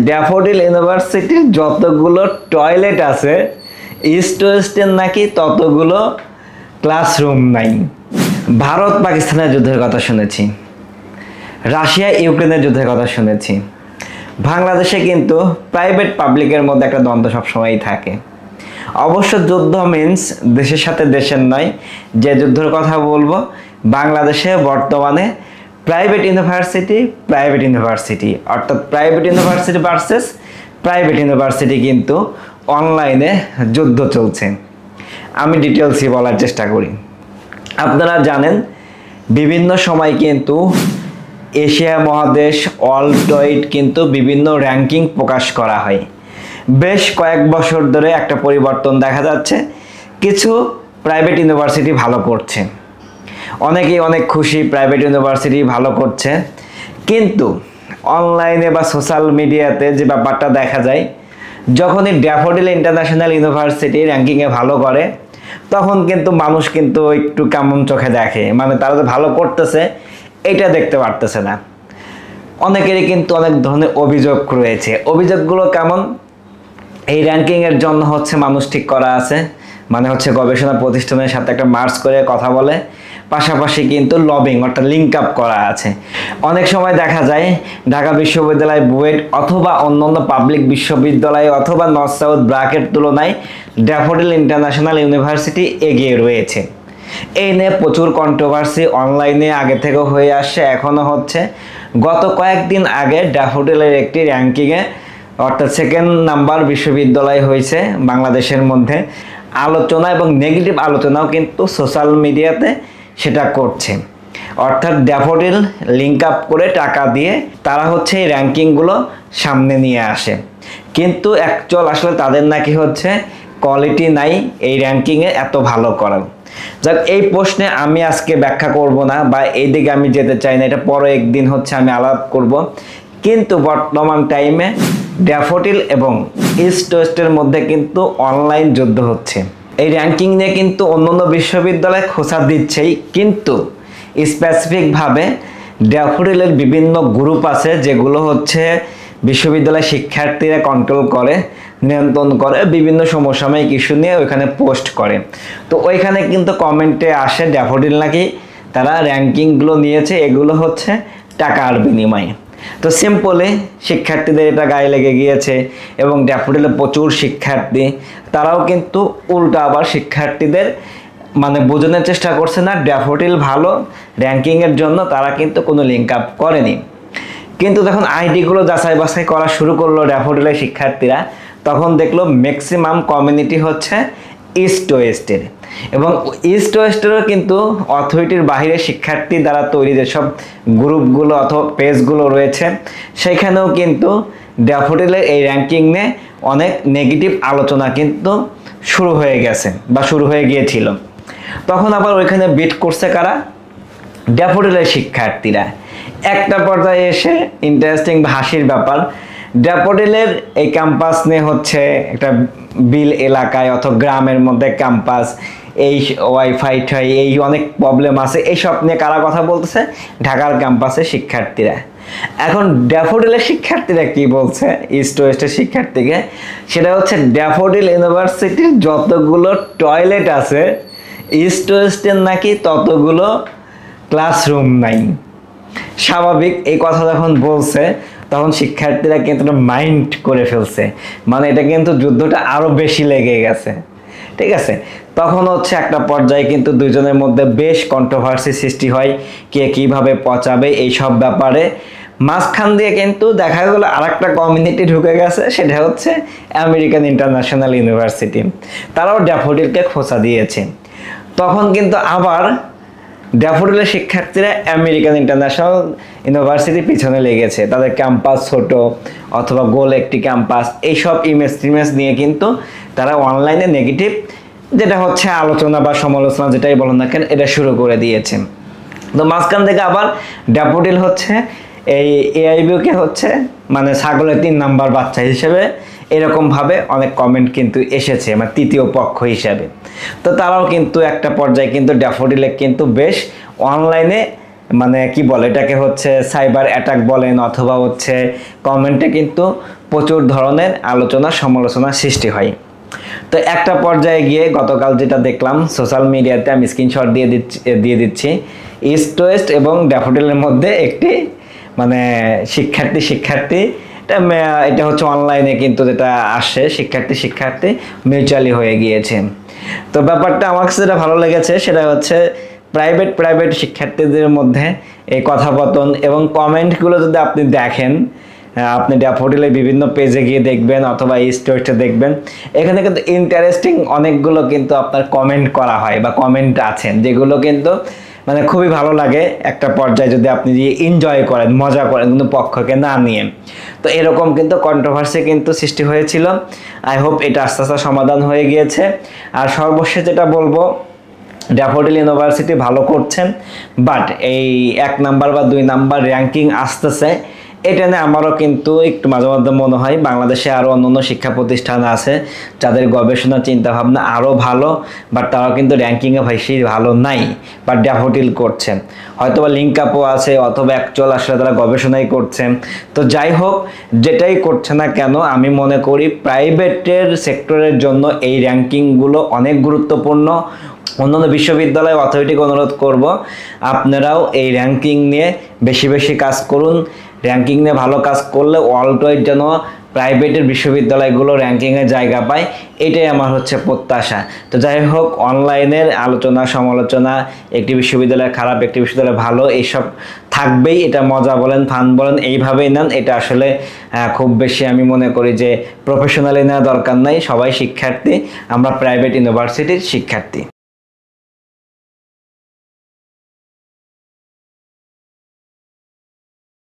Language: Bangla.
ড্যাফোডিল ইউনিভার্সিটির যতগুলো টয়লেট আছে, ইস্ট ওয়েস্টের নাকি ততগুলো ক্লাসরুম নাই। ভারত পাকিস্তানের যুদ্ধের কথা শুনেছি, রাশিয়া ইউক্রেনের যুদ্ধের কথা শুনেছি। বাংলাদেশে কিন্তু প্রাইভেট পাবলিকের মধ্যে একটা দ্বন্দ্ব সবসময়ই থাকে। অবশ্য যুদ্ধ মিন্স দেশের সাথে দেশের নয়। যে যুদ্ধের কথা বলবো, বাংলাদেশে বর্তমানে প্রাইভেট ইউনিভার্সিটি অর্থাৎ private university versus private university কিন্তু অনলাইনে যুদ্ধ চলছে। আমি ডিটেলসই বলার চেষ্টা করি। আপনারা জানেন বিভিন্ন সময় কিন্তু এশিয়া মহাদেশ ওয়ার্ল্ড ওয়াইড কিন্তু বিভিন্ন র্যাঙ্কিং প্রকাশ করা হয়। বেশ কয়েক বছর ধরে একটা পরিবর্তন দেখা যাচ্ছে, কিছু প্রাইভেট ইউনিভার্সিটি ভালো করছে, অনেকেই অনেক খুশি প্রাইভেট ইউনিভার্সিটি ভালো করছে। কিন্তু অনলাইনে বা সোশ্যাল মিডিয়াতে যে ব্যাপারটা দেখা যায়, যখনই ড্যাফোডিল ইন্টারন্যাশনাল ইউনিভার্সিটি র্যাঙ্কিংয়ে ভালো করে, তখন কিন্তু মানুষ কিন্তু একটু কেমন চোখে দেখে, মানে তারা যে ভালো করতেছে এটা দেখতে পারতেছে না। অনেকেরই কিন্তু অনেক ধরনের অভিযোগ রয়েছে। অভিযোগগুলো কেমন? এই র্যাঙ্কিংয়ের জন্য হচ্ছে মানুষ ঠিক করা আছে, মানে হচ্ছে গবেষণা প্রতিষ্ঠানের সাথে একটা মার্চ করে কথা বলে, পাশাপাশি কিন্তু লবিং অর্থাৎ লিঙ্ক আপ করা আছে। অনেক সময় দেখা যায় ঢাকা বিশ্ববিদ্যালয়, বুয়েট অথবা অন্যান্য পাবলিক বিশ্ববিদ্যালয় অথবা নর্থ সাউথ ব্র্যাকের তুলনায় ড্যাফোডিল ইন্টারন্যাশনাল ইউনিভার্সিটি এগিয়ে রয়েছে। এই নিয়ে প্রচুর কন্ট্রোভার্সি অনলাইনে আগে থেকেও হয়ে আসছে, এখনও হচ্ছে। গত কয়েকদিন আগে ড্যাফোডিলের একটি র্যাঙ্কিংয়ে অর্থাৎ সেকেন্ড নাম্বার বিশ্ববিদ্যালয় হয়েছে বাংলাদেশের মধ্যে। আলোচনা এবং নেগেটিভ আলোচনাও কিন্তু সোশ্যাল মিডিয়াতে সেটা করছে। অর্থাৎ ড্যাফোডিল লিঙ্ক আপ করে টাকা দিয়ে তারা হচ্ছে এই র্যাঙ্কিংগুলো সামনে নিয়ে আসে, কিন্তু অ্যাকচুয়াল আসলে তাদের নাকি হচ্ছে কোয়ালিটি নাই এই র্যাঙ্কিংয়ে এত ভালো করার। যাক, এই প্রশ্নে আমি আজকে ব্যাখ্যা করব না বা এই দিকে আমি যেতে চাই না, এটা পরে একদিন হচ্ছে আমি আলাপ করব। কিন্তু বর্তমান টাইমে ড্যাফোডিল এবং ইস্ট ওয়েস্টের মধ্যে কিন্তু অনলাইন যুদ্ধ হচ্ছে। এই র্যাঙ্কিং নিয়ে কিন্তু অন্যান্য বিশ্ববিদ্যালয় খোঁচা দিচ্ছেই, কিন্তু স্পেসিফিকভাবে ড্যাফোডিলের বিভিন্ন গ্রুপ আছে যেগুলো হচ্ছে বিশ্ববিদ্যালয়ের শিক্ষার্থীরা কন্ট্রোল করে, নিয়ন্ত্রণ করে, বিভিন্ন সমসাময়িক ইস্যু নিয়ে ওইখানে পোস্ট করে। তো ওইখানে কিন্তু কমেন্টে আসে ড্যাফোডিল নাকি তারা র্যাঙ্কিংগুলো নিয়েছে, এগুলো হচ্ছে টাকার বিনিময়ে। তো সিম্পলি শিক্ষার্থীদের এটা গায়ে লেগে গিয়েছে এবং ড্যাফোডিলে প্রচুর শিক্ষার্থী, তারাও কিন্তু উল্টা আবার শিক্ষার্থীদের মানে বোঝানোর চেষ্টা করছে না ড্যাফোডিল ভালো র্যাঙ্কিংয়ের জন্য, তারা কিন্তু কোনো লিঙ্ক আপ করেনি। কিন্তু যখন আইডিগুলো যাচাই বাছাই করা শুরু করলো ড্যাফোডিলের শিক্ষার্থীরা, তখন দেখলো ম্যাক্সিমাম কমিউনিটি হচ্ছে ইস্ট ওয়েস্টের, এবং ইস্ট ওয়েস্টেরও কিন্তু অথরিটির বাইরে শিক্ষার্থী দ্বারা তৈরি যেসব গ্রুপগুলো অথবা পেজগুলো রয়েছে, সেখানেও কিন্তু ড্যাফোডিলের এই র্যাঙ্কিং নিয়ে অনেক নেগেটিভ আলোচনা কিন্তু শুরু হয়ে গেছে বা শুরু হয়ে গিয়েছিল। তখন আবার ওইখানে বিট করছে কারা? ড্যাফোডিলের শিক্ষার্থীরা। একটা পর্যায়ে এসে ইন্টারেস্টিং বা হাসির ব্যাপার, ড্যাফোডিলের এই ক্যাম্পাস নিয়ে হচ্ছে একটা বিল এলাকায় অথবা গ্রামের মধ্যে ক্যাম্পাস, এই ওয়াইফাই ঠাই এই অনেক প্রবলেম আছে, এইসব নিয়ে কারা কথা বলতেছে? ঢাকার ক্যাম্পাসে শিক্ষার্থীরা। এখন ড্যাফোডিলের শিক্ষার্থীরা কি বলছে ইস্ট ওয়েস্টের শিক্ষার্থীকে? সেটা হচ্ছে ড্যাফোডিল ইউনিভার্সিটির যতগুলো টয়লেট আছে, ইস্ট ওয়েস্টের নাকি ততগুলো ক্লাসরুম নাই। স্বাভাবিক, এই কথা যখন বলছে তখন শিক্ষার্থীরা কিন্তু মাইন্ড করে ফেলছে, মানে এটা কিন্তু যুদ্ধটা আরো বেশি লেগে গেছে। ঠিক আছে, তখন হচ্ছে একটা পর্যায়ে কিন্তু দুইজনের মধ্যে বেশ কন্ট্রোভার্সি সৃষ্টি হয়, কে কিভাবে পচাবে এই সব ব্যাপারে। মাঝখান দিয়ে কিন্তু দেখা গেল আরেকটা কমিউনিটি ঢুকে গেছে, সেটা হচ্ছে আমেরিকান ইন্টারন্যাশনাল ইউনিভার্সিটি, তারাও ড্যাফোডিলকে খোঁচা দিয়েছে। তখন কিন্তু আবার ড্যাফোডিলের শিক্ষার্থীরা আমেরিকান ইন্টারন্যাশনাল ইউনিভার্সিটির পিছনে লেগেছে, তাদের ক্যাম্পাস ছোট অথবা গোল একটি ক্যাম্পাস, এইসব ইমেজ নিয়ে কিন্তু তারা অনলাইনে নেগেটিভ যেটা হচ্ছে আলোচনা বা সমালোচনা যেটাই বলেন না কেন, এটা শুরু করে দিয়েছে। তো মাঝখান থেকে আবার ড্যাফোডিল হচ্ছে এই এআইবিউকে হচ্ছে মানে ছাগলের 3 নাম্বার বাচ্চা হিসেবে এরকমভাবে অনেক কমেন্ট কিন্তু এসেছে, মানে তৃতীয় পক্ষ হিসাবে। তো তারাও কিন্তু একটা পর্যায়ে কিন্তু ড্যাফোডিলে কিন্তু বেশ অনলাইনে মানে কি বলে এটাকে হচ্ছে সাইবার অ্যাটাক বলেন অথবা হচ্ছে কমেন্টে কিন্তু প্রচুর ধরনের আলোচনা সমালোচনা সৃষ্টি হয়। তো একটা পর্যায়ে গিয়ে গতকাল যেটা দেখলাম সোশ্যাল মিডিয়াতে, আমি স্ক্রিনশট দিয়ে দিচ্ছি, ইস্ট ওয়েস্ট এবং ড্যাফোডিলের মধ্যে একটি মানে শিক্ষার্থী এটা হচ্ছে অনলাইনে কিন্তু যেটা আসে শিক্ষার্থী মিউচুয়ালি হয়ে গিয়েছে। তো ব্যাপারটা আমার কাছে যেটা ভালো লেগেছে সেটা হচ্ছে প্রাইভেট শিক্ষার্থীদের মধ্যে এই কথাপতন এবং কমেন্টগুলো যদি আপনি দেখেন, আপনি ড্যাফোডিলের বিভিন্ন পেজে গিয়ে দেখবেন অথবা ইস্ট ওয়েস্টে দেখবেন, এখানে কিন্তু ইন্টারেস্টিং অনেকগুলো কিন্তু আপনার কমেন্ট করা হয় বা কমেন্ট আছেন যেগুলো কিন্তু মানে খুবই ভালো লাগে একটা পর্যায়ে যদি আপনি এনজয় করেন, মজা করেন কিন্তু পক্ষকে না নিয়ে। তো এরকম কিন্তু কন্ট্রোভার্সি কিন্তু সৃষ্টি হয়েছিল। আই হোপ এটা আস্তে আস্তে সমাধান হয়ে গিয়েছে। আর সর্বশেষ যেটা বলবো, ড্যাফোডিল ইউনিভার্সিটি ভালো করছেন, বাট এই 1 নাম্বার বা 2 নাম্বার র্যাঙ্কিং আসতেছে, এটা নিয়ে আমারও কিন্তু একটু মাঝে মধ্যে মনে হয় বাংলাদেশে আরও অন্যান্য শিক্ষা প্রতিষ্ঠান আছে যাদের গবেষণা চিন্তাভাবনা আরও ভালো, বাট তারাও কিন্তু র্যাঙ্কিংয়ে বেশি ভালো নাই, বাট ড্যাফোডিল করছেন, হয়তো বা লিঙ্ক আপও আছে অথবা অ্যাকচুয়াল আসলে তারা গবেষণাই করছেন। তো যাই হোক, যেটাই করছে না কেন, আমি মনে করি প্রাইভেটের সেক্টরের জন্য এই র্যাঙ্কিংগুলো অনেক গুরুত্বপূর্ণ। অন্যান্য বিশ্ববিদ্যালয় অথরিটিকে অনুরোধ করব, আপনারাও এই র্যাঙ্কিং নিয়ে বেশি কাজ করুন। র্যাঙ্কিং নিয়ে ভালো কাজ করলে ওয়ার্ল্ড ওয়াইড যেন প্রাইভেটের বিশ্ববিদ্যালয়গুলো র্যাঙ্কিংয়ে জায়গা পায়, এটাই আমার হচ্ছে প্রত্যাশা। তো যাই হোক, অনলাইনের আলোচনা সমালোচনা, একটি বিশ্ববিদ্যালয় খারাপ একটি বিশ্ববিদ্যালয় ভালো, এইসব থাকবেই। এটা মজা বলেন ফান বলেন এইভাবেই নেন, এটা আসলে খুব বেশি আমি মনে করি যে প্রফেশনালি নেওয়া দরকার নাই। সবাই শিক্ষার্থী, আমরা প্রাইভেট ইউনিভার্সিটির শিক্ষার্থী।